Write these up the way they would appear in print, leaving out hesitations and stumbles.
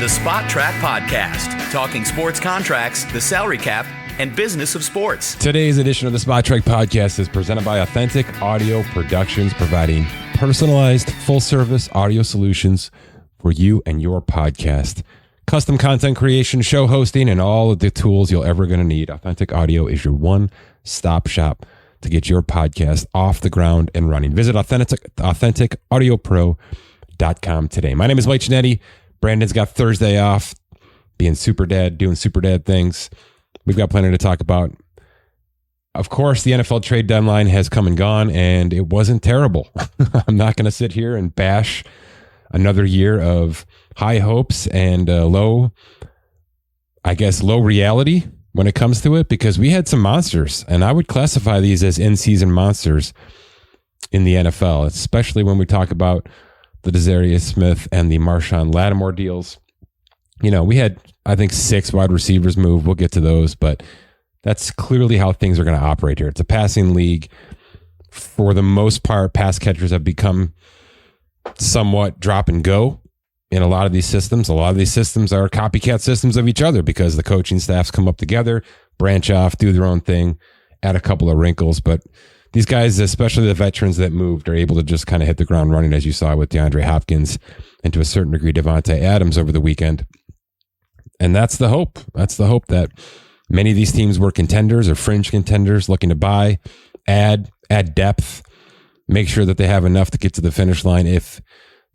the Spot Track Podcast, talking sports contracts, the salary cap, and business of sports. Today's edition of the Spot Track Podcast is presented by Authentic Audio Productions, providing personalized, full-service audio solutions for you and your podcast. Custom content creation, show hosting, and all of the tools you're ever going to need. Authentic Audio is your one-stop shop to get your podcast off the ground and running. Visit AuthenticAudioPro.com today. My name is Mike Ginnitti. Brandon's got Thursday off, being super dad, doing super dad things. We've got plenty to talk about. Of course, the NFL trade deadline has come and gone, and it wasn't terrible. I'm not going to sit here and bash another year of high hopes and low reality when it comes to it, because we had some monsters, and I would classify these as in-season monsters in the NFL, especially when we talk about the Desarius Smith and the Marshawn Lattimore deals. You know, we had, I think, 6 wide receivers move. We'll get to those, but that's clearly how things are going to operate here. It's a passing league. For the most part, pass catchers have become somewhat drop and go in a lot of these systems. A lot of these systems are copycat systems of each other because the coaching staffs come up together, branch off, do their own thing, add a couple of wrinkles. But these guys, especially the veterans that moved, are able to just kind of hit the ground running, as you saw with DeAndre Hopkins and to a certain degree Devontae Adams over the weekend. And that's the hope. That's the hope that many of these teams were contenders or fringe contenders looking to buy, add depth, make sure that they have enough to get to the finish line if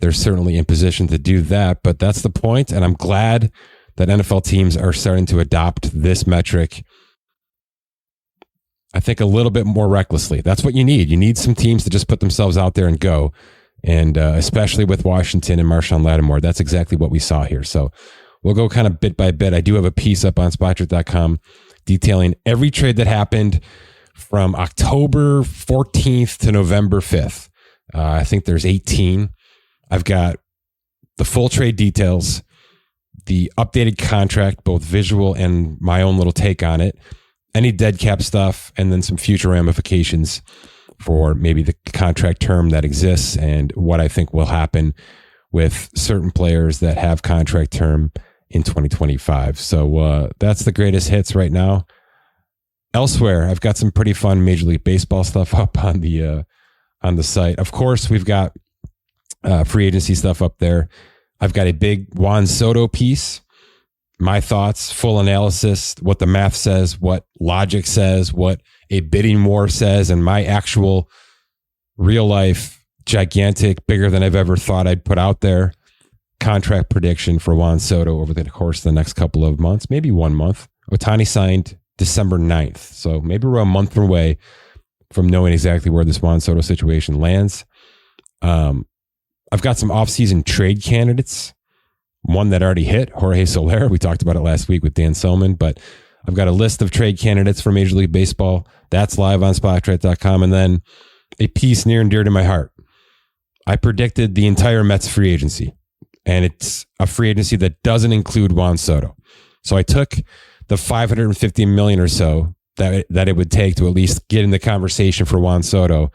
they're certainly in position to do that. But that's the point, and I'm glad that NFL teams are starting to adopt this metric, I think, a little bit more recklessly. That's what you need. You need some teams to just put themselves out there and go. And especially with Washington and Marshawn Lattimore, that's exactly what we saw here. So we'll go kind of bit by bit. I do have a piece up on SpotTrack.com detailing every trade that happened from October 14th to November 5th. I think there's 18. I've got the full trade details, the updated contract, both visual and my own little take on it, any dead cap stuff, and then some future ramifications for maybe the contract term that exists and what I think will happen with certain players that have contract term in 2025. So that's the greatest hits right now. Elsewhere, I've got some pretty fun Major League Baseball stuff up on the site. Of course, we've got free agency stuff up there. I've got a big Juan Soto piece, my thoughts, full analysis, what the math says, what logic says, what a bidding war says, and my actual real life, gigantic, bigger than I've ever thought I'd put out there contract prediction for Juan Soto over the course of the next couple of months, maybe 1 month. Ohtani signed December 9th. So maybe we're a month away from knowing exactly where this Juan Soto situation lands. I've got some offseason trade candidates. One that already hit, Jorge Soler. We talked about it last week with Dan Selman, but I've got a list of trade candidates for Major League Baseball. That's live on SpotTrack.com. And then a piece near and dear to my heart. I predicted the entire Mets free agency, and it's a free agency that doesn't include Juan Soto. So I took the $550 million or so that it would take to at least get in the conversation for Juan Soto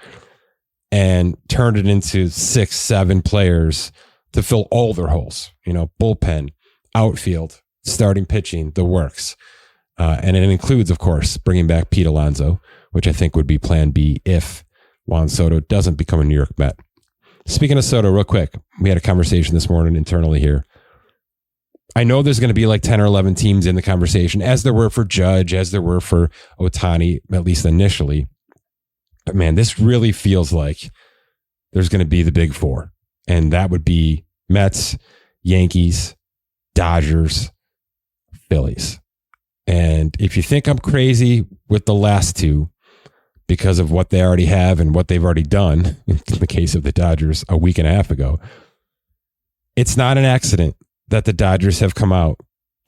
and turned it into 6-7 players to fill all their holes, bullpen, outfield, starting pitching, the works. And it includes, of course, bringing back Pete Alonso, which I think would be plan B if Juan Soto doesn't become a New York Met. Speaking of Soto, real quick, we had a conversation this morning internally here. I know there's going to be like 10 or 11 teams in the conversation, as there were for Judge, as there were for Ohtani, at least initially. But man, this really feels like there's going to be the big 4. And that would be Mets, Yankees, Dodgers, Phillies. And if you think I'm crazy with the last 2 because of what they already have and what they've already done, in the case of the Dodgers a week and a half ago, it's not an accident that the Dodgers have come out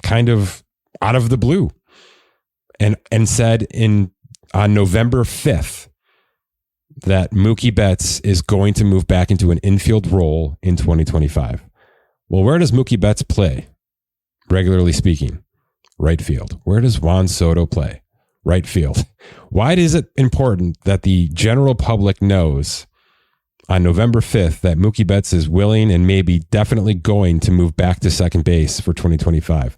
kind of out of the blue and said on November 5th that Mookie Betts is going to move back into an infield role in 2025. Well, where does Mookie Betts play? Regularly speaking, right field. Where does Juan Soto play? Right field. Why is it important that the general public knows on November 5th that Mookie Betts is willing and maybe definitely going to move back to second base for 2025.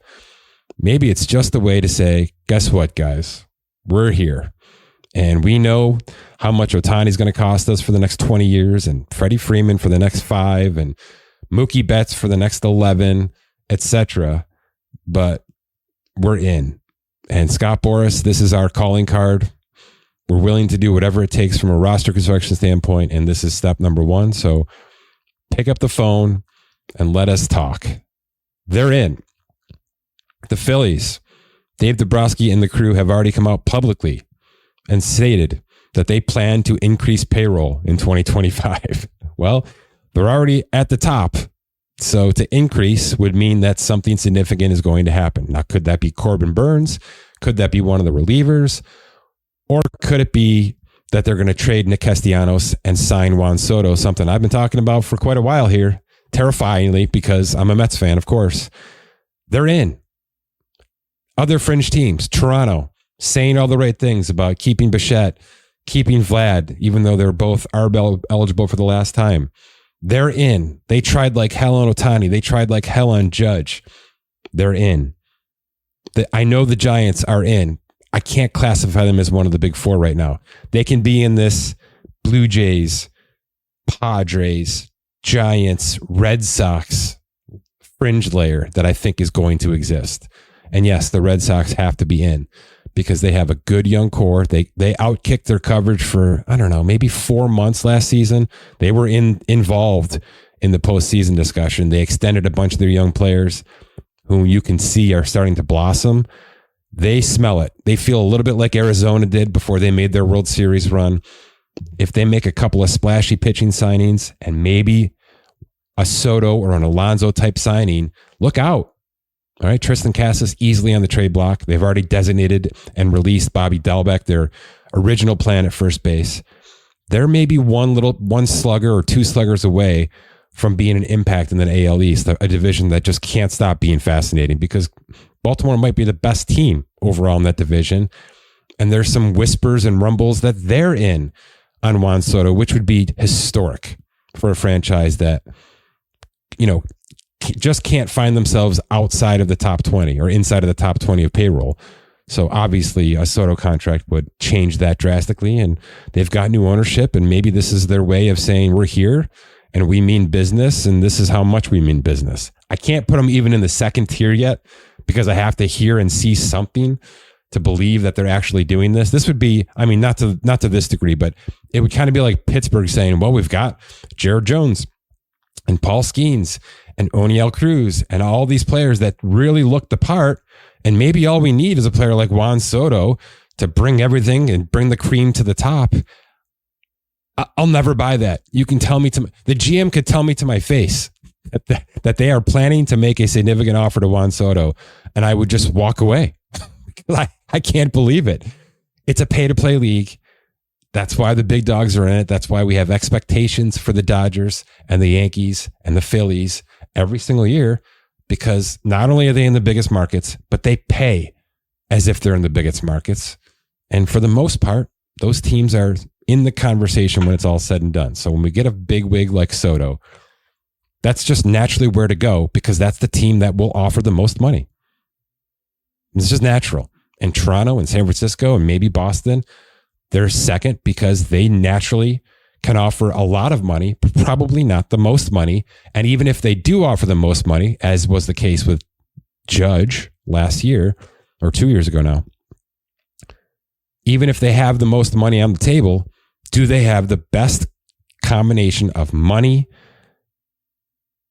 Maybe it's just a way to say, guess what, guys? We're here. And we know how much Ohtani's going to cost us for the next 20 years, and Freddie Freeman for the next 5, and Mookie Betts for the next 11, etc. But we're in. And Scott Boras, this is our calling card. We're willing to do whatever it takes from a roster construction standpoint, and this is step number 1. So pick up the phone and let us talk. They're in. The Phillies, Dave Dombrowski and the crew have already come out publicly and stated that they plan to increase payroll in 2025. Well, they're already at the top. So to increase would mean that something significant is going to happen. Now, could that be Corbin Burns? Could that be one of the relievers? Or could it be that they're going to trade Nick Castellanos and sign Juan Soto, something I've been talking about for quite a while here, terrifyingly, because I'm a Mets fan, of course. They're in. Other fringe teams, Toronto, saying all the right things about keeping Bichette, keeping Vlad, even though they're both ARB eligible for the last time. They're in. They tried like hell on Ohtani. They tried like hell on Judge. They're in. I know the Giants are in. I can't classify them as one of the big 4 right now. They can be in this Blue Jays, Padres, Giants, Red Sox fringe layer that I think is going to exist. And yes, the Red Sox have to be in because they have a good young core. They outkicked their coverage for, I don't know, maybe 4 months last season. They were involved in the postseason discussion. They extended a bunch of their young players whom you can see are starting to blossom. They smell it. They feel a little bit like Arizona did before they made their World Series run. If they make a couple of splashy pitching signings and maybe a Soto or an Alonso type signing, look out. All right, Tristan Casas easily on the trade block. They've already designated and released Bobby Dalbec, their original plan at first base. There may be one slugger or 2 sluggers away from being an impact in the AL East, a division that just can't stop being fascinating because Baltimore might be the best team overall in that division. And there's some whispers and rumbles that they're in on Juan Soto, which would be historic for a franchise that, you know, just can't find themselves outside of the top 20 or inside of the top 20 of payroll. So obviously a Soto contract would change that drastically, and they've got new ownership, and maybe this is their way of saying we're here and we mean business, and this is how much we mean business. I can't put them even in the second tier yet because I have to hear and see something to believe that they're actually doing this. This would be, I mean, not to this degree, but it would kind of be like Pittsburgh saying, well, we've got Jared Jones and Paul Skeens and Oniel Cruz and all these players that really look the part. And maybe all we need is a player like Juan Soto to bring everything and bring the cream to the top. I'll never buy that. You can tell me the GM could tell me to my face that they are planning to make a significant offer to Juan Soto, and I would just walk away. I can't believe it. It's a pay-to-play league. That's why the big dogs are in it. That's why we have expectations for the Dodgers and the Yankees and the Phillies every single year, because not only are they in the biggest markets, but they pay as if they're in the biggest markets. And for the most part, those teams are in the conversation when it's all said and done. So when we get a big wig like Soto, that's just naturally where to go because that's the team that will offer the most money. It's just natural. And Toronto and San Francisco and maybe Boston, they're second because they naturally can offer a lot of money, but probably not the most money. And even if they do offer the most money, as was the case with Judge last year or 2 years ago now, even if they have the most money on the table, do they have the best combination of money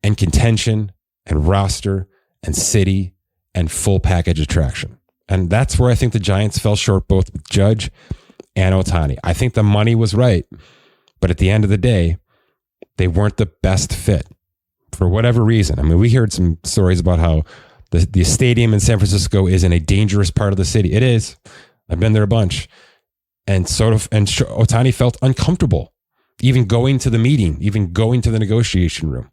and contention and roster and city and full package attraction? And that's where I think the Giants fell short, both with Judge and Ohtani. I think the money was right, but at the end of the day, they weren't the best fit for whatever reason. I mean, we heard some stories about how the stadium in San Francisco is in a dangerous part of the city. It is. I've been there a bunch. And Ohtani felt uncomfortable even going to the meeting, even going to the negotiation room.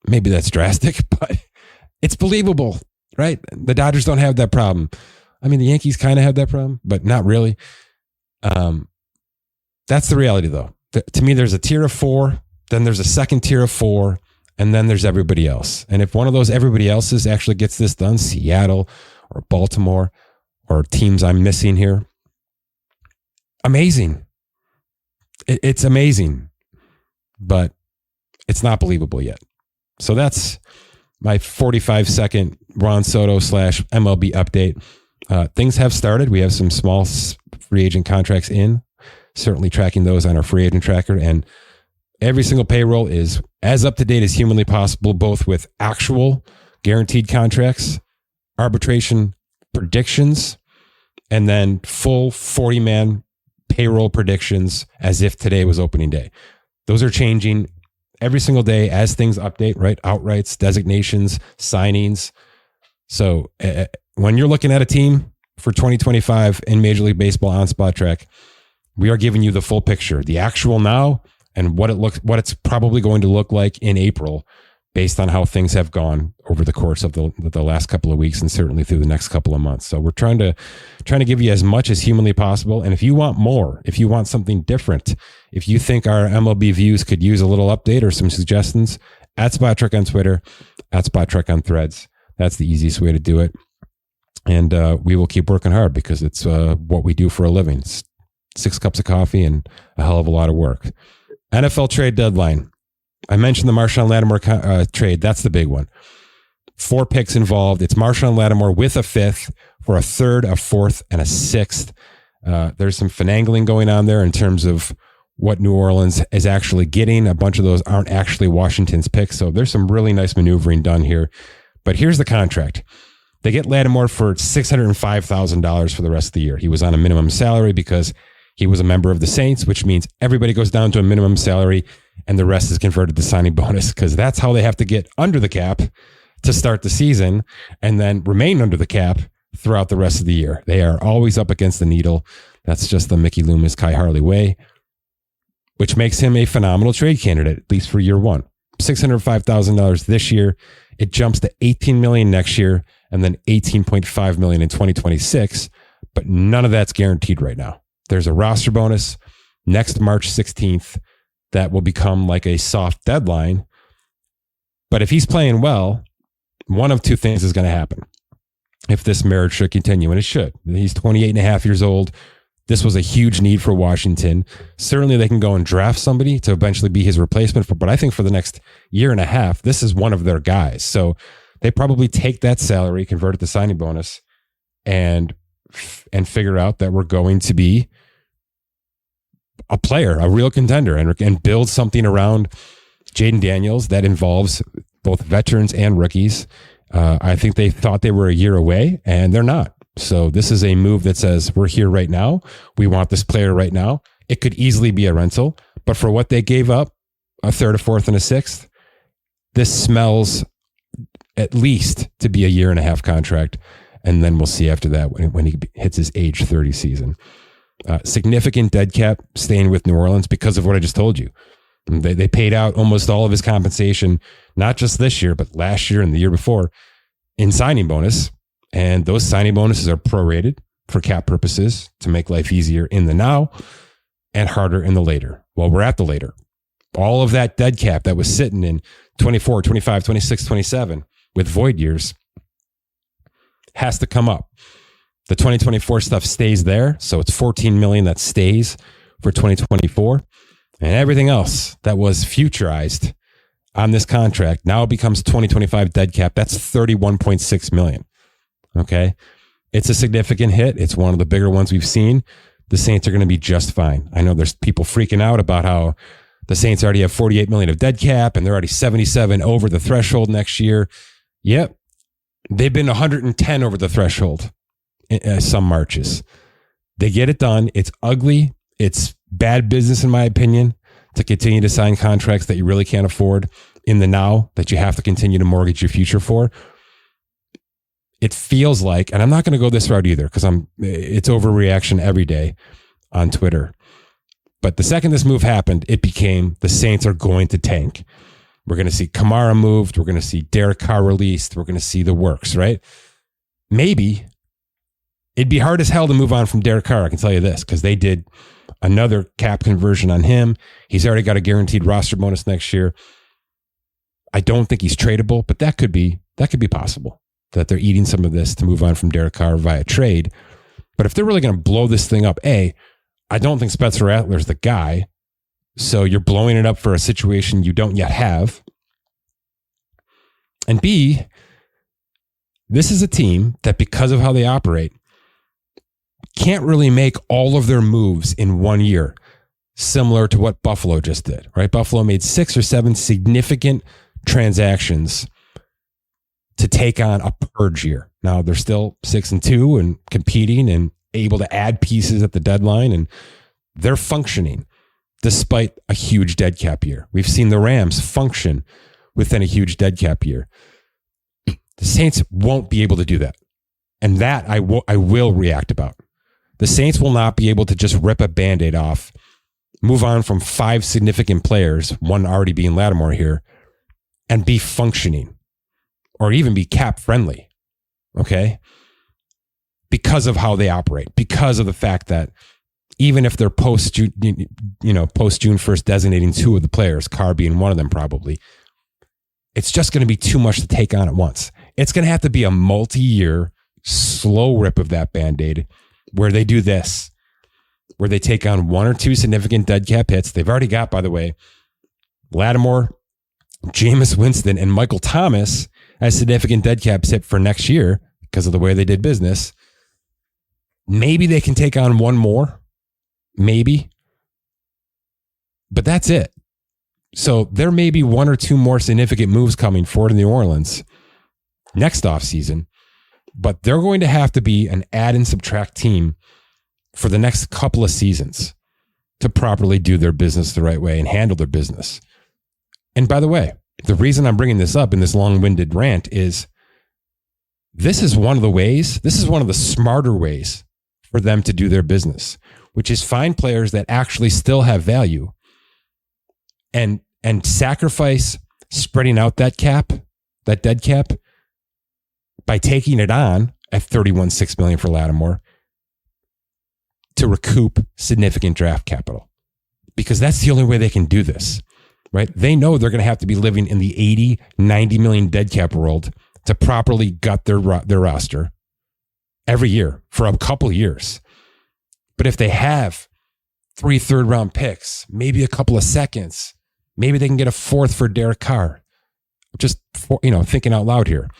Maybe that's drastic, but it's believable, right? The Dodgers don't have that problem. I mean, the Yankees kind of have that problem, but not really. That's the reality, though. to me, there's a tier of 4, then there's a second tier of 4, and then there's everybody else. And if one of those everybody else's actually gets this done, Seattle or Baltimore or teams I'm missing here, amazing. It's amazing, but it's not believable yet. So that's my 45-second Juan Soto / MLB update. Things have started. We have some small free agent contracts in, certainly tracking those on our free agent tracker. And every single payroll is as up to date as humanly possible, both with actual guaranteed contracts, arbitration predictions, and then full 40-man payroll predictions as if today was opening day. Those are changing every single day as things update, right? Outrights, designations, signings. So when you're looking at a team for 2025 in Major League Baseball on Spot Track, we are giving you the full picture, the actual now, and what it's probably going to look like in April, based on how things have gone over the course of the last couple of weeks and certainly through the next couple of months. So we're trying to give you as much as humanly possible. And if you want more, if you want something different, if you think our MLB views could use a little update or some suggestions, at Spot Trek on Twitter, at Spot Trek on Threads. That's the easiest way to do it. And we will keep working hard because it's what we do for a living. It's 6 cups of coffee and a hell of a lot of work. NFL trade deadline. I mentioned the Marshon Lattimore trade. That's the big one. 4 picks involved. It's Marshon Lattimore with a 5th for a 3rd, a 4th, and a 6th. There's some finagling going on there in terms of what New Orleans is actually getting. A bunch of those aren't actually Washington's picks. So there's some really nice maneuvering done here. But here's the contract. They get Lattimore for $605,000 for the rest of the year. He was on a minimum salary because he was a member of the Saints, which means everybody goes down to a minimum salary and the rest is converted to signing bonus, because that's how they have to get under the cap to start the season and then remain under the cap throughout the rest of the year. They are always up against the needle. That's just the Mickey Loomis, Kai Harley way, which makes him a phenomenal trade candidate, at least for year one. $605,000 this year. It jumps to $18 million next year and then $18.5 million in 2026. But none of that's guaranteed right now. There's a roster bonus next March 16th that will become like a soft deadline. But if he's playing well, one of 2 things is going to happen if this marriage should continue, and it should. He's 28 and a half years old. This was a huge need for Washington. Certainly they can go and draft somebody to eventually be his replacement, but I think for the next year and a half, this is one of their guys. So they probably take that salary, convert it to signing bonus, and figure out that we're going to be a player, a real contender, and build something around Jaden Daniels that involves both veterans and rookies. I think they thought they were a year away, and they're not. So this is a move that says we're here right now. We want this player right now. It could easily be a rental, but for what they gave up, a 3rd, a 4th, and a 6th, this smells at least to be a year and a half contract. And then we'll see after that when he hits his age 30 season. Significant dead cap staying with New Orleans because of what I just told you. They paid out almost all of his compensation, not just this year, but last year and the year before, in signing bonus. And those signing bonuses are prorated for cap purposes to make life easier in the now and harder in the later. Well, we're at the later. All of that dead cap that was sitting in 24, 25, 26, 27 with void years has to come up. The 2024 stuff stays there. So it's $14 million that stays for 2024. And everything else that was futurized on this contract now becomes 2025 dead cap. That's $31.6 million. Okay. It's a significant hit. It's one of the bigger ones we've seen. The Saints are going to be just fine. I know there's people freaking out about how the Saints already have $48 million of dead cap and they're already 77 over the threshold next year. Yep. They've been 110 over the threshold in some Marches. They get it done. It's ugly. It's bad business, in my opinion, to continue to sign contracts that you really can't afford in the now, that you have to continue to mortgage your future for. It feels like, and I'm not going to go this route either because it's overreaction every day on Twitter. But the second this move happened, it became the Saints are going to tank. We're going to see Kamara moved. We're going to see Derek Carr released. We're going to see the works, right? Maybe It'd be hard as hell to move on from Derek Carr, I can tell you this, because they did another cap conversion on him. He's already got a guaranteed roster bonus next year. I don't think he's tradable, but that could be possible, that they're eating some of this to move on from Derek Carr via trade. But if they're really going to blow this thing up, I don't think Spencer Rattler's the guy. So you're blowing it up for a situation you don't yet have. And B, this is a team that, because of how they operate, can't really make all of their moves in 1 year, similar to what Buffalo just did, right? Buffalo made 6 or 7 significant transactions to take on a purge year. Now they're still 6-2 and competing and able to add pieces at the deadline, and they're functioning despite a huge dead cap year. We've seen the Rams function within a huge dead cap year. The Saints won't be able to do that. And that I will react about. The Saints will not be able to just rip a Band-Aid off, move on from 5 significant players, one already being Lattimore here, and be functioning or even be cap friendly. Okay? Because of how they operate, because of the fact that even if they're post-June 1st designating 2 of the players, Carr being one of them probably, it's just going to be too much to take on at once. It's going to have to be a multi-year, slow rip of that Band-Aid where they do this, where they take on 1 or 2 significant dead cap hits. They've already got, by the way, Lattimore, Jameis Winston, and Michael Thomas as significant dead caps hit for next year because of the way they did business. Maybe they can take on 1 more. Maybe. But that's it. So there may be 1 or 2 more significant moves coming for New Orleans next offseason, but they're going to have to be an add and subtract team for the next couple of seasons to properly do their business the right way and handle their business. And by the way, the reason I'm bringing this up in this long-winded rant is this is one of the smarter ways for them to do their business, which is find players that actually still have value and sacrifice spreading out that dead cap by taking it on at $31.6 million for Lattimore to recoup significant draft capital, because that's the only way they can do this, right? They know they're going to have to be living in the 80, 90 million dead cap world to properly gut their roster every year for a couple years. But if they have 3 third-round picks, maybe a couple of seconds, maybe they can get a 4th for Derek Carr. Just thinking out loud here.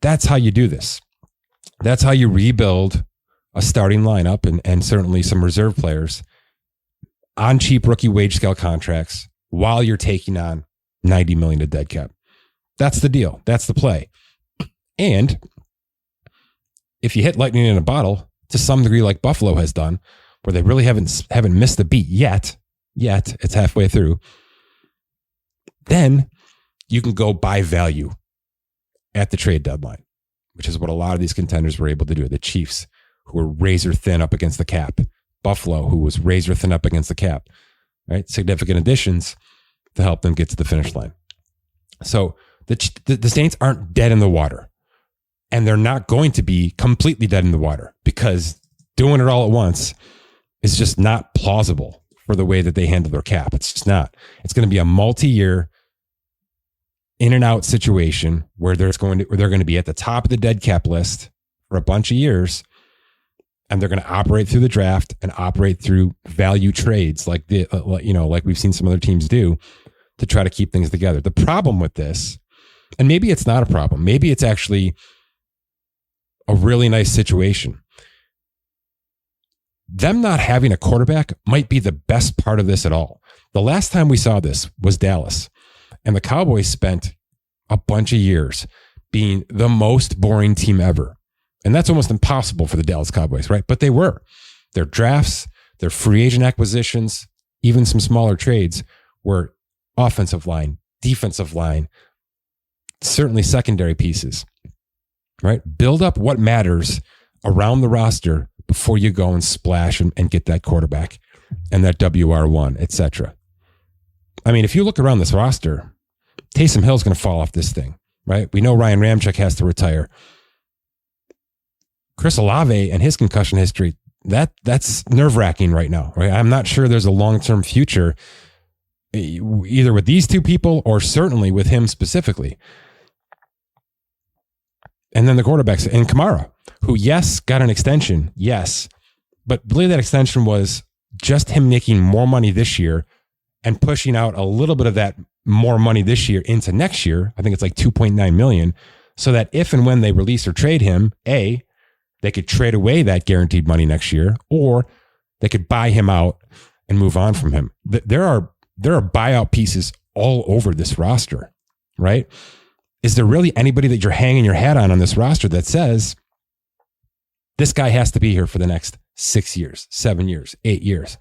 That's how you do this. That's how you rebuild a starting lineup and certainly some reserve players on cheap rookie wage scale contracts while you're taking on 90 million to dead cap. That's the deal. That's the play. And if you hit lightning in a bottle to some degree, like Buffalo has done, where they really haven't missed the beat yet, it's halfway through, then you can go buy value at the trade deadline, which is what a lot of these contenders were able to do. The Chiefs, who were razor thin up against the cap. Buffalo, who was razor thin up against the cap, right? Significant additions to help them get to the finish line. So the Saints aren't dead in the water, and they're not going to be completely dead in the water, because doing it all at once is just not plausible for the way that they handle their cap. It's just not. It's going to be a multi-year in and out situation where they're going to be at the top of the dead cap list for a bunch of years, and they're going to operate through the draft and operate through value trades like we've seen some other teams do to try to keep things together. The problem with this, and maybe it's not a problem, maybe it's actually a really nice situation. Them not having a quarterback might be the best part of this at all. The last time we saw this was Dallas, and the Cowboys spent a bunch of years being the most boring team ever. And that's almost impossible for the Dallas Cowboys, right? But they were. Their drafts, their free agent acquisitions, even some smaller trades were offensive line, defensive line, certainly secondary pieces, right? Build up what matters around the roster before you go and splash and get that quarterback and that WR1, etc. I mean, if you look around this roster, Taysom Hill's going to fall off this thing, right? We know Ryan Ramczyk has to retire. Chris Olave and his concussion history, that's nerve-wracking right now. Right? I'm not sure there's a long-term future either with these two people or certainly with him specifically. And then the quarterbacks and Kamara, who, yes, got an extension. Yes. But believe that extension was just him making more money this year and pushing out a little bit of that more money this year into next year. I think it's like $2.9 million. So that if and when they release or trade him, they could trade away that guaranteed money next year, or they could buy him out and move on from him. There are buyout pieces all over this roster, right? Is there really anybody that you're hanging your hat on this roster that says this guy has to be here for the next 6 years, 7 years, 8 years?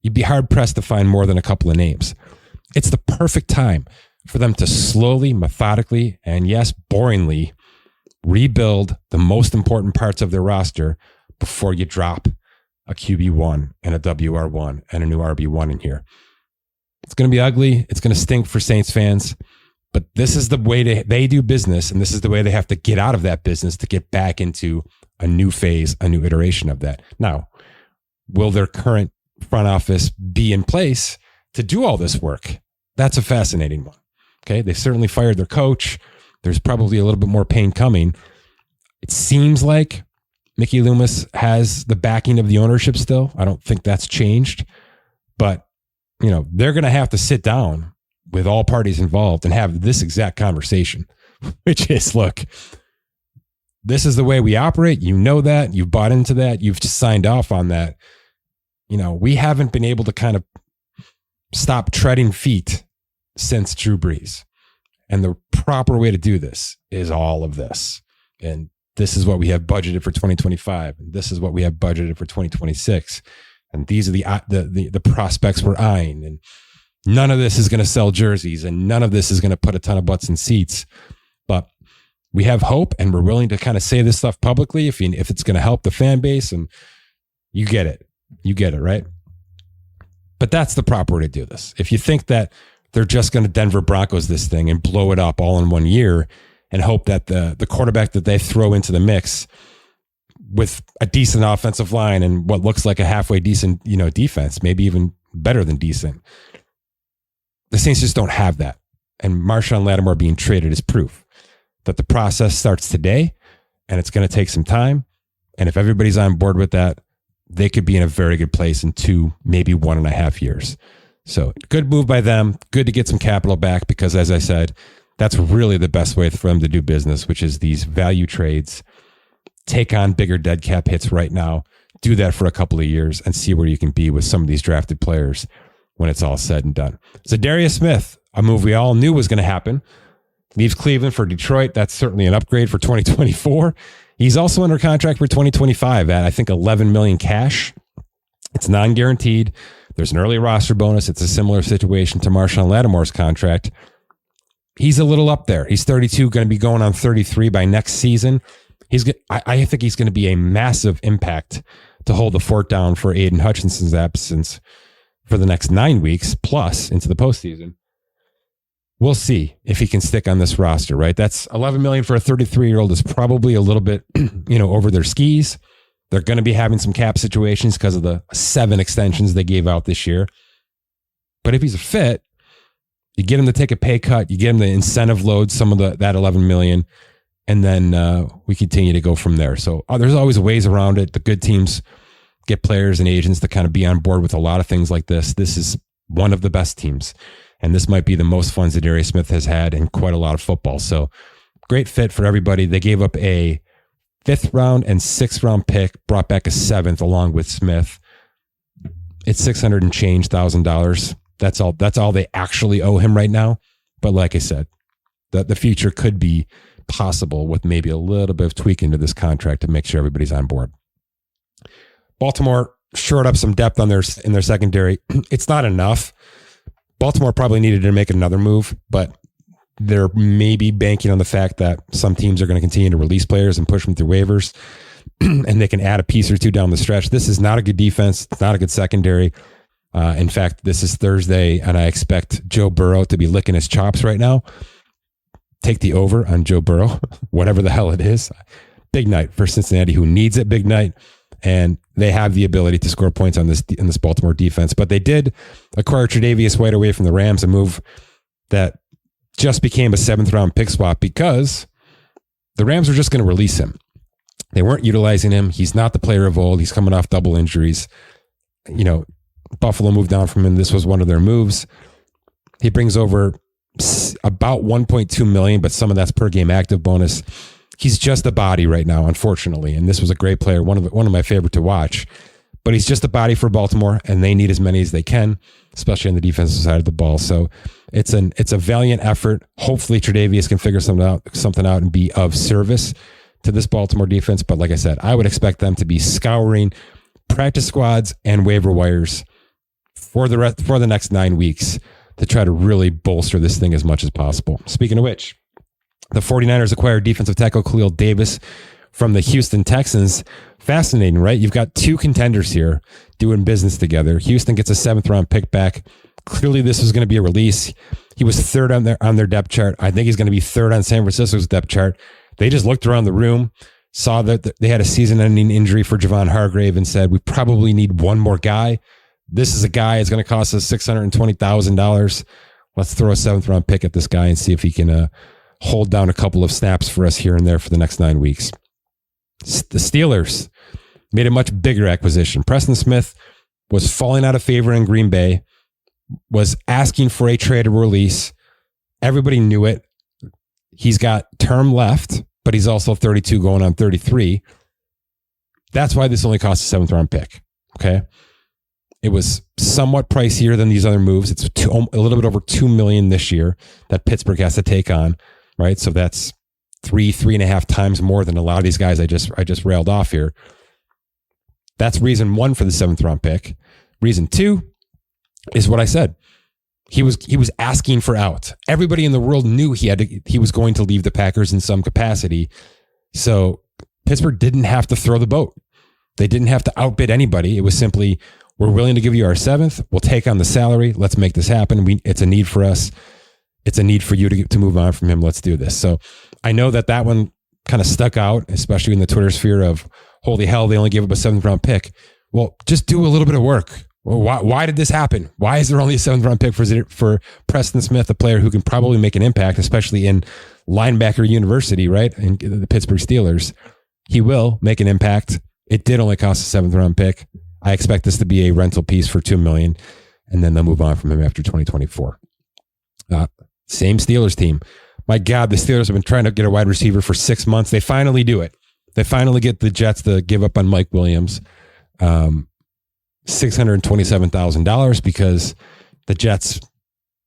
You'd be hard pressed to find more than a couple of names. It's the perfect time for them to slowly, methodically, and yes, boringly rebuild the most important parts of their roster before you drop a QB1 and a WR1 and a new RB1 in here. It's going to be ugly. It's going to stink for Saints fans, but this is the way they do business, and this is the way they have to get out of that business to get back into a new phase, a new iteration of that. Now, will their current front office be in place to do all this work? That's a fascinating one. Okay, they certainly fired their coach. There's probably a little bit more pain coming. It seems like Mickey Loomis has the backing of the ownership still. I don't think that's changed, but they're going to have to sit down with all parties involved and have this exact conversation, which is, look, this is the way we operate. You know that. You've bought into that. You've just signed off on that. We haven't been able to kind of stop treading feet since Drew Brees. And the proper way to do this is all of this. And this is what we have budgeted for 2025. And this is what we have budgeted for 2026. And these are the prospects we're eyeing. And none of this is going to sell jerseys, and none of this is going to put a ton of butts in seats. But we have hope, and we're willing to kind of say this stuff publicly if it's going to help the fan base. And you get it. You get it, right? But that's the proper way to do this. If you think that they're just going to Denver Broncos this thing and blow it up all in 1 year and hope that the quarterback that they throw into the mix with a decent offensive line and what looks like a halfway decent, defense, maybe even better than decent. The Saints just don't have that. And Marshon Lattimore being traded is proof that the process starts today, and it's going to take some time. And if everybody's on board with that, they could be in a very good place in 2, maybe 1.5 years. So good move by them. Good to get some capital back because, as I said, that's really the best way for them to do business, which is these value trades. Take on bigger dead cap hits right now. Do that for a couple of years and see where you can be with some of these drafted players when it's all said and done. Zadarius Smith, a move we all knew was going to happen, leaves Cleveland for Detroit. That's certainly an upgrade for 2024. He's also under contract for 2025 at, I think, $11 million cash. It's non-guaranteed. There's an early roster bonus. It's a similar situation to Marshon Lattimore's contract. He's a little up there. He's 32, going to be going on 33 by next season. I think he's going to be a massive impact to hold the fort down for Aiden Hutchinson's absence for the next 9 weeks plus into the postseason. We'll see if he can stick on this roster, right? That's $11 million for a 33-year-old is probably a little bit, over their skis. They're going to be having some cap situations because of the 7 extensions they gave out this year. But if he's a fit, you get him to take a pay cut, you get him to incentive load some of that $11 million, and then we continue to go from there. So there's always ways around it. The good teams get players and agents to kind of be on board with a lot of things like this. This is one of the best teams. And this might be the most fun Zadarius Smith has had in quite a lot of football. So great fit for everybody. They gave up a 5th round and 6th round pick, brought back a 7th along with Smith. It's $600 and change $1,000. That's all they actually owe him right now. But like I said, the future could be possible with maybe a little bit of tweaking to this contract to make sure everybody's on board. Baltimore shored up some depth in their secondary. It's not enough. Baltimore probably needed to make another move, but they're maybe banking on the fact that some teams are going to continue to release players and push them through waivers, and they can add a piece or two down the stretch. This is not a good defense. It's not a good secondary. In fact, this is Thursday, and I expect Joe Burrow to be licking his chops right now. Take the over on Joe Burrow, whatever the hell it is. big night for Cincinnati, who needs it big night. And they have the ability to score points on this in this Baltimore defense. But they did acquire Tre'Davious White away from the Rams, a move that just became a 7th-round pick swap because the Rams were just going to release him. They weren't utilizing him. He's not the player of old. He's coming off double injuries. Buffalo moved on from him. This was one of their moves. He brings over about $1.2 million, but some of that's per game active bonus. He's just a body right now, unfortunately. And this was a great player, one of my favorite to watch. But he's just a body for Baltimore, and they need as many as they can, especially on the defensive side of the ball. So it's a valiant effort. Hopefully, Tre'Davious can figure something out and be of service to this Baltimore defense. But like I said, I would expect them to be scouring practice squads and waiver wires for the next 9 weeks to try to really bolster this thing as much as possible. Speaking of which, the 49ers acquired defensive tackle Khalil Davis from the Houston Texans. Fascinating, right? You've got 2 contenders here doing business together. Houston gets a 7th-round pick back. Clearly, this was going to be a release. He was 3rd on their depth chart. I think he's going to be 3rd on San Francisco's depth chart. They just looked around the room, saw that they had a season-ending injury for Javon Hargrave, and said, we probably need one more guy. This is a guy that's going to cost us $620,000. Let's throw a 7th-round pick at this guy and see if he can hold down a couple of snaps for us here and there for the next 9 weeks. The Steelers made a much bigger acquisition. Preston Smith was falling out of favor in Green Bay, was asking for a trade or release. Everybody knew it. He's got term left, but he's also 32 going on 33. That's why this only costs a 7th-round pick. Okay. It was somewhat pricier than these other moves. It's a little bit over $2 million this year that Pittsburgh has to take on, right? So that's 3.5 times more than a lot of these guys I just railed off here. That's reason 1 for the 7th-round pick. Reason 2 is what I said. He was asking for out. Everybody in the world knew he was going to leave the Packers in some capacity. So Pittsburgh didn't have to throw the boat. They didn't have to outbid anybody. It was simply, we're willing to give you our 7th. We'll take on the salary. Let's make this happen. It's a need for us. It's a need for you to move on from him. Let's do this. So I know that one kind of stuck out, especially in the Twitter sphere of, holy hell, they only gave up a 7th-round pick. Well, just do a little bit of work. Well, why did this happen? Why is there only a 7th-round pick for Preston Smith, a player who can probably make an impact, especially in linebacker university, right? In the Pittsburgh Steelers. He will make an impact. It did only cost a 7th-round pick. I expect this to be a rental piece for $2 million, and then they'll move on from him after 2024. Same Steelers team. My God, the Steelers have been trying to get a wide receiver for 6 months. They finally do it. They finally get the Jets to give up on Mike Williams. $627,000 because the Jets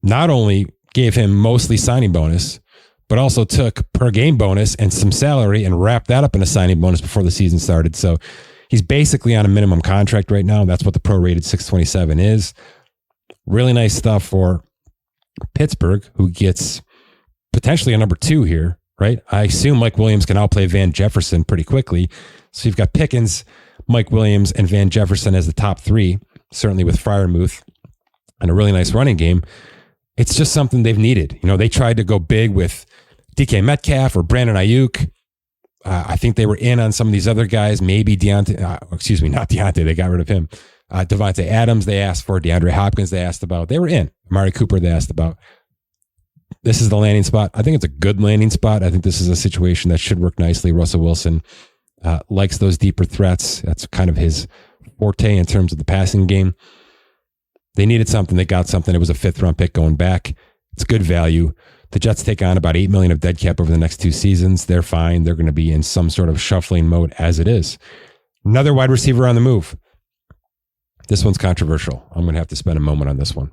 not only gave him mostly signing bonus, but also took per game bonus and some salary and wrapped that up in a signing bonus before the season started. So he's basically on a minimum contract right now. That's what the prorated 627 is. Really nice stuff for Pittsburgh, who gets potentially a number 2 here, right? I assume Mike Williams can outplay Van Jefferson pretty quickly. So you've got Pickens, Mike Williams, and Van Jefferson as the top 3, certainly with Freiermuth, and a really nice running game. It's just something they've needed. They tried to go big with DK Metcalf or Brandon Ayuk. I think they were in on some of these other guys, maybe not Deontay, they got rid of him. Devontae Adams they asked for, DeAndre Hopkins they asked about. They were in. Amari Cooper they asked about. This is the landing spot. I think it's a good landing spot. I think this is a situation that should work nicely. Russell Wilson likes those deeper threats. That's kind of his forte in terms of the passing game. They needed something. They got something. It was a 5th-round pick going back. It's good value. The Jets take on about $8 million of dead cap over the next 2 seasons. They're fine. They're going to be in some sort of shuffling mode as it is. Another wide receiver on the move. This one's controversial. I'm going to have to spend a moment on this one.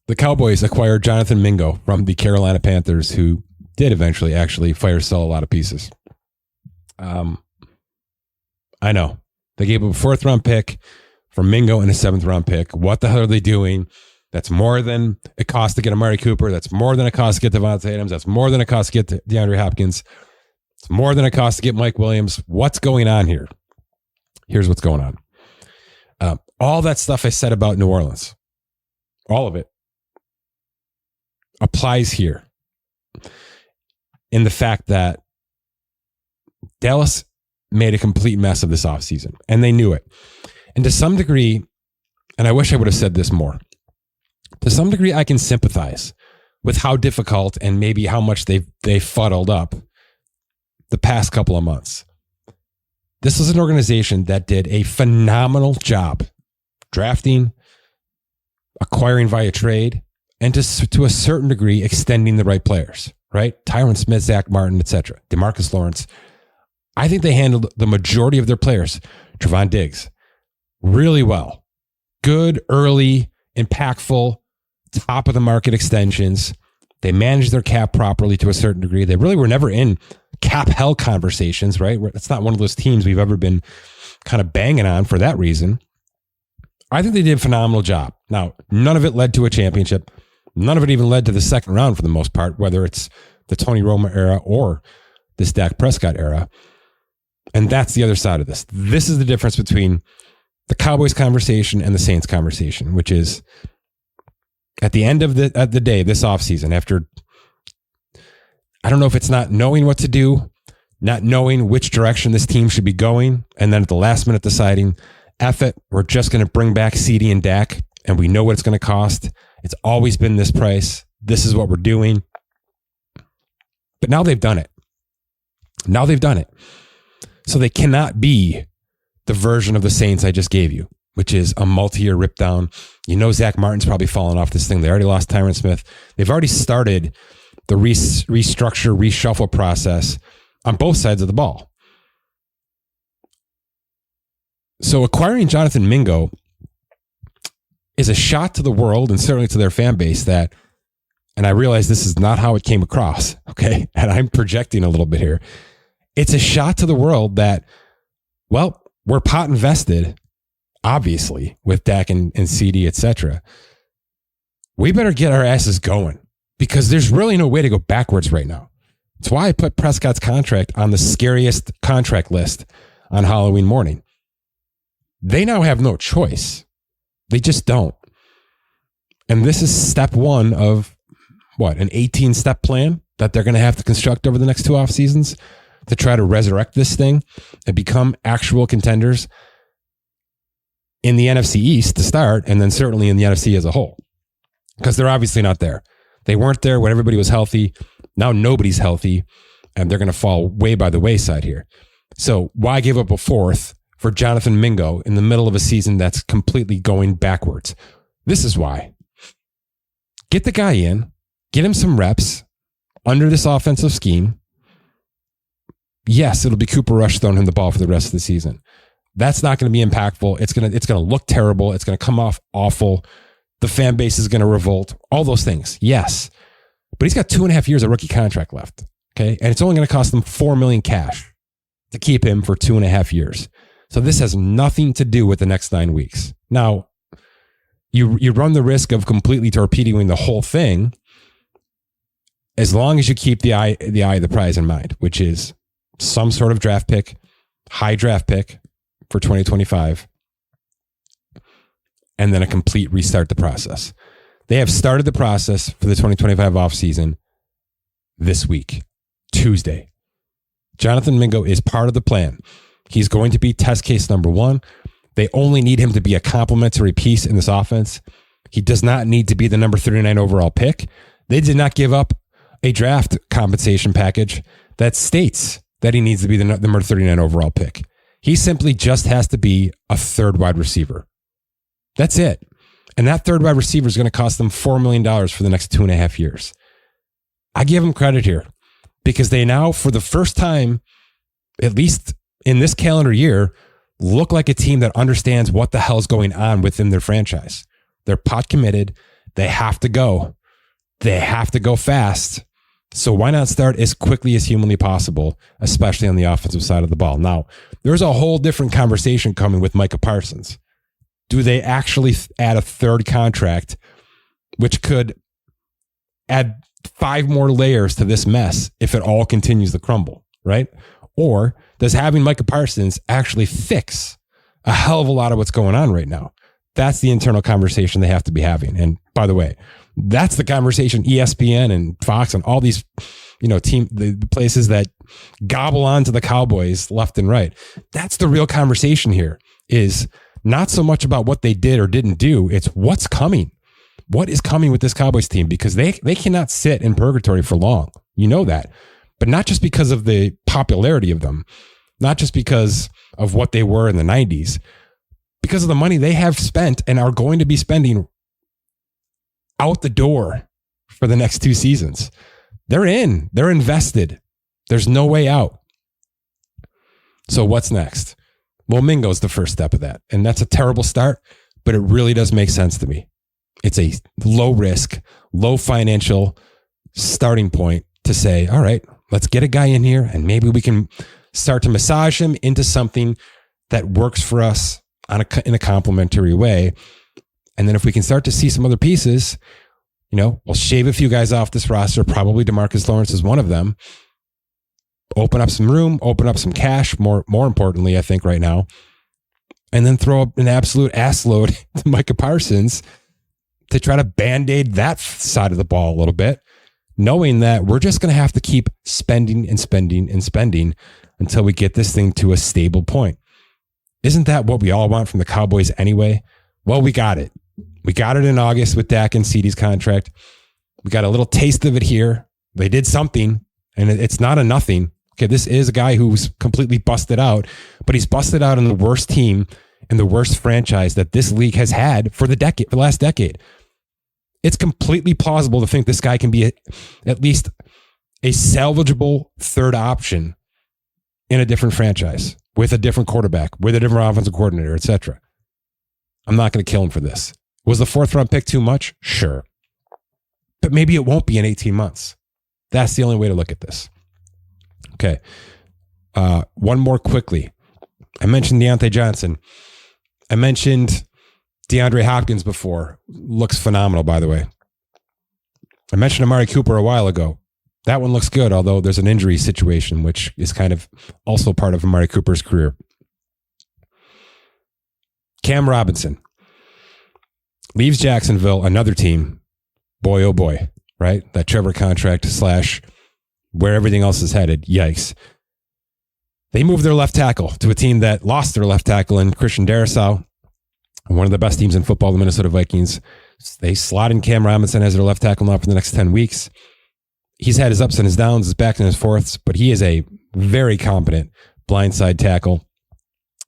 The Cowboys acquired Jonathan Mingo from the Carolina Panthers, who did eventually actually fire sell a lot of pieces. I know. They gave up a 4th-round pick for Mingo and a 7th-round pick. What the hell are they doing? That's more than it costs to get Amari Cooper. That's more than it costs to get Devontae Adams. That's more than it costs to get DeAndre Hopkins. It's more than it costs to get Mike Williams. What's going on here? Here's what's going on. All that stuff I said about New Orleans, all of it, applies here in the fact that Dallas made a complete mess of this offseason, and they knew it. And to some degree, and I wish I would have said this more, to some degree, I can sympathize with how difficult and maybe how much they fuddled up the past couple of months. This was an organization that did a phenomenal job drafting, acquiring via trade, and to a certain degree, extending the right players, right? Tyron Smith, Zach Martin, etc. DeMarcus Lawrence. I think they handled the majority of their players, Trevon Diggs, really well. Good, early, impactful, top of the market extensions. They managed their cap properly to a certain degree. They really were never in cap hell conversations, right? It's not one of those teams we've ever been kind of banging on for that reason. I think they did a phenomenal job. Now, none of it led to a championship. None of it even led to the second round for the most part, whether it's the Tony Romo era or this Dak Prescott era. And that's the other side of this. This is the difference between the Cowboys conversation and the Saints conversation, which is at the end of the day, this offseason, after, I don't know if it's not knowing what to do, not knowing which direction this team should be going, and then at the last minute deciding, F it, we're just going to bring back CD and Dak, and we know what it's going to cost. It's always been this price. This is what we're doing. But now they've done it. Now they've done it. So they cannot be the version of the Saints I just gave you, which is a multi-year rip down. You know Zach Martin's probably fallen off this thing. They already lost Tyron Smith. They've already started the restructure, reshuffle process on both sides of the ball. So acquiring Jonathan Mingo is a shot to the world and certainly to their fan base that, and I realize this is not how it came across, okay? And I'm projecting a little bit here. It's a shot to the world that, well, we're pot invested, obviously, with Dak and CD, etc. We better get our asses going because there's really no way to go backwards right now. That's why I put Prescott's contract on the scariest contract list on Halloween morning. They now have no choice. They just don't. And this is step one of what, an 18-step plan that they're going to have to construct over the next 2 off seasons to try to resurrect this thing and become actual contenders in the NFC East to start, and then certainly in the NFC as a whole. Because they're obviously not there. They weren't there when everybody was healthy. Now nobody's healthy, and they're going to fall way by the wayside here. So why give up a fourth for Jonathan Mingo in the middle of a season that's completely going backwards? This is why. Get the guy in, get him some reps under this offensive scheme. Yes, it'll be Cooper Rush throwing him the ball for the rest of the season. That's not going to be impactful. It's going to look terrible. It's going to come off awful. The fan base is going to revolt. All those things. Yes. But he's got 2.5 years of rookie contract left. Okay. And it's only going to cost them $4 million cash to keep him for 2.5 years. So this has nothing to do with the next 9 weeks. Now, you run the risk of completely torpedoing the whole thing as long as you keep the eye of the prize in mind, which is some sort of draft pick, high draft pick for 2025, and then a complete restart the process. They have started the process for the 2025 offseason this week, Tuesday. Jonathan Mingo is part of the plan. He's going to be test case number 1. They only need him to be a complementary piece in this offense. He does not need to be the number 39 overall pick. They did not give up a draft compensation package that states that he needs to be the number 39 overall pick. He simply just has to be a third wide receiver. That's it. And that third wide receiver is going to cost them $4 million for the next 2.5 years. I give them credit here because they now, for the first time, at least in this calendar year, look like a team that understands what the hell's going on within their franchise. They're pot committed. They have to go. They have to go fast. So why not start as quickly as humanly possible, especially on the offensive side of the ball? Now, there's a whole different conversation coming with Micah Parsons. Do they actually add a third contract, which could add 5 more layers to this mess if it all continues to crumble, right? Or does having Micah Parsons actually fix a hell of a lot of what's going on right now? That's the internal conversation they have to be having. And by the way, That's the conversation ESPN and Fox and all these, the places that gobble onto the Cowboys left and right. That's the real conversation here, is not so much about what they did or didn't do. It's what's coming. What is coming with this Cowboys team? Because they cannot sit in purgatory for long. You know that. But not just because of the popularity of them, not just because of what they were in the 90s, because of the money they have spent and are going to be spending out the door for the next 2 seasons. They're in. They're invested. There's no way out. So what's next? Well, Mingo is the first step of that. And that's a terrible start, but it really does make sense to me. It's a low risk, low financial starting point to say, all right, let's get a guy in here and maybe we can start to massage him into something that works for us in a complementary way. And then if we can start to see some other pieces, we'll shave a few guys off this roster. Probably DeMarcus Lawrence is one of them. Open up some room, open up some cash, more importantly, I think right now. And then throw up an absolute ass load to Micah Parsons to try to band-aid that side of the ball a little bit, knowing that we're just going to have to keep spending and spending and spending until we get this thing to a stable point. Isn't that what we all want from the Cowboys anyway? Well, we got it. We got it in August with Dak and CeeDee's contract. We got a little taste of it here. They did something, and it's not a nothing. Okay, this is a guy who's completely busted out, but he's busted out in the worst team and the worst franchise that this league has had for the last decade. It's completely plausible to think this guy can be at least a salvageable third option in a different franchise with a different quarterback, with a different offensive coordinator, etc. I'm not going to kill him for this. Was the 4th round pick too much? Sure. But maybe it won't be in 18 months. That's the only way to look at this. Okay. One more quickly. I mentioned Deontay Johnson. I mentioned DeAndre Hopkins before. Looks phenomenal, by the way. I mentioned Amari Cooper a while ago. That one looks good, although there's an injury situation, which is kind of also part of Amari Cooper's career. Cam Robinson leaves Jacksonville, another team. Boy, oh boy, right? That Trevor contract / where everything else is headed. Yikes. They moved their left tackle to a team that lost their left tackle in Christian Darrisaw, one of the best teams in football, the Minnesota Vikings. They slot in Cam Robinson as their left tackle now for the next 10 weeks. He's had his ups and his downs, his backs and his forths, but he is a very competent blindside tackle.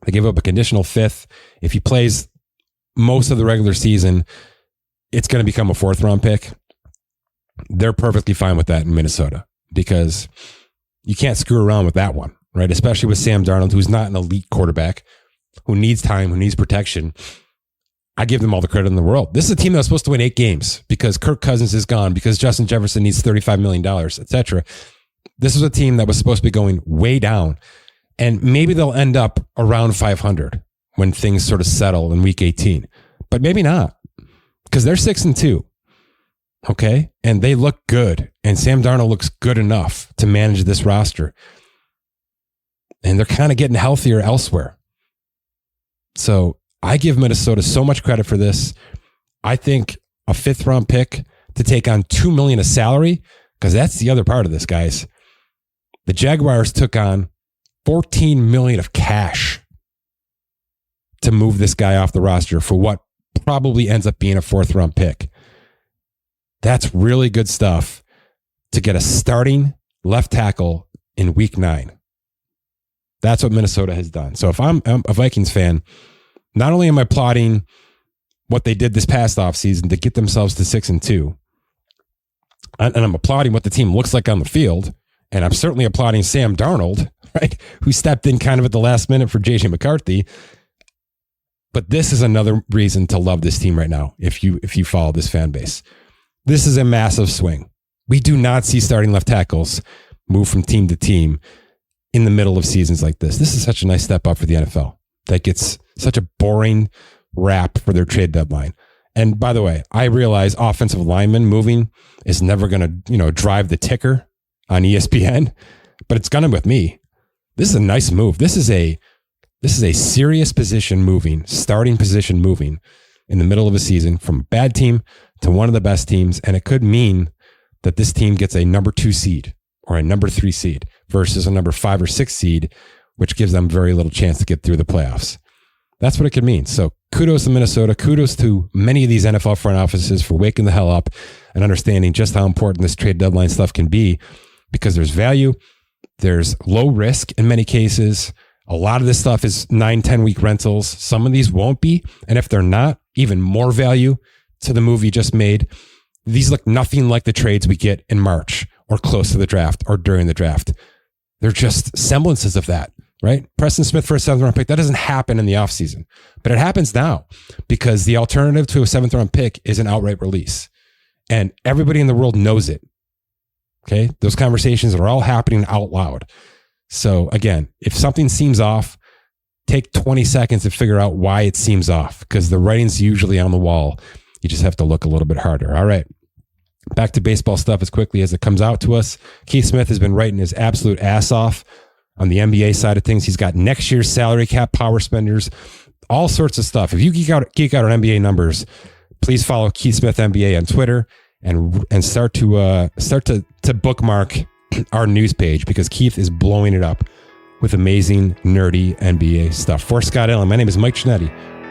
They give up a conditional 5th. If he plays most of the regular season, it's going to become a 4th round pick. They're perfectly fine with that in Minnesota because you can't screw around with that one, right? Especially with Sam Darnold, who's not an elite quarterback, who needs time, who needs protection. I give them all the credit in the world. This is a team that was supposed to win 8 games because Kirk Cousins is gone, because Justin Jefferson needs $35 million, etc. This was a team that was supposed to be going way down, and maybe they'll end up around 500 when things sort of settle in week 18, but maybe not, because they're 6-2. Okay. And they look good, and Sam Darnold looks good enough to manage this roster, and they're kind of getting healthier elsewhere. So I give Minnesota so much credit for this. I think a 5th round pick to take on $2 million of salary, because that's the other part of this, guys. The Jaguars took on $14 million of cash to move this guy off the roster for what probably ends up being a 4th round pick. That's really good stuff to get a starting left tackle in week 9. That's what Minnesota has done. So if I'm a Vikings fan, not only am I applauding what they did this past offseason to get themselves to 6-2, and I'm applauding what the team looks like on the field, and I'm certainly applauding Sam Darnold, right, who stepped in kind of at the last minute for J.J. McCarthy. But this is another reason to love this team right now, if you follow this fan base. This is a massive swing. We do not see starting left tackles move from team to team in the middle of seasons like this. This is such a nice step up for the NFL that gets such a boring rap for their trade deadline. And by the way, I realize offensive linemen moving is never going to, drive the ticker on ESPN, but it's going to with me. This is a nice move. This is a serious position moving, starting position moving in the middle of a season from a bad team to one of the best teams. And it could mean that this team gets a number 2 seed or a number 3 seed versus a number 5 or 6 seed, which gives them very little chance to get through the playoffs. That's what it could mean. So kudos to Minnesota. Kudos to many of these NFL front offices for waking the hell up and understanding just how important this trade deadline stuff can be, because there's value. There's low risk in many cases. A lot of this stuff is 9-10 week rentals. Some of these won't be. And if they're not, even more value to the move you just made. These look nothing like the trades we get in March or close to the draft or during the draft. They're just semblances of that, right? Preston Smith for a 7th round pick, that doesn't happen in the offseason, but it happens now because the alternative to a 7th round pick is an outright release. And everybody in the world knows it. Okay. Those conversations are all happening out loud. So again, if something seems off, take 20 seconds to figure out why it seems off, because the writing's usually on the wall. You just have to look a little bit harder. All right. Back to baseball stuff as quickly as it comes out to us. Keith Smith has been writing his absolute ass off on the NBA side of things. He's got next year's salary cap, power spenders, all sorts of stuff. If you geek out on NBA numbers, please follow Keith Smith NBA on Twitter and start to bookmark our news page, because Keith is blowing it up with amazing, nerdy NBA stuff. For Scott Allen, my name is Mike Ginnitti.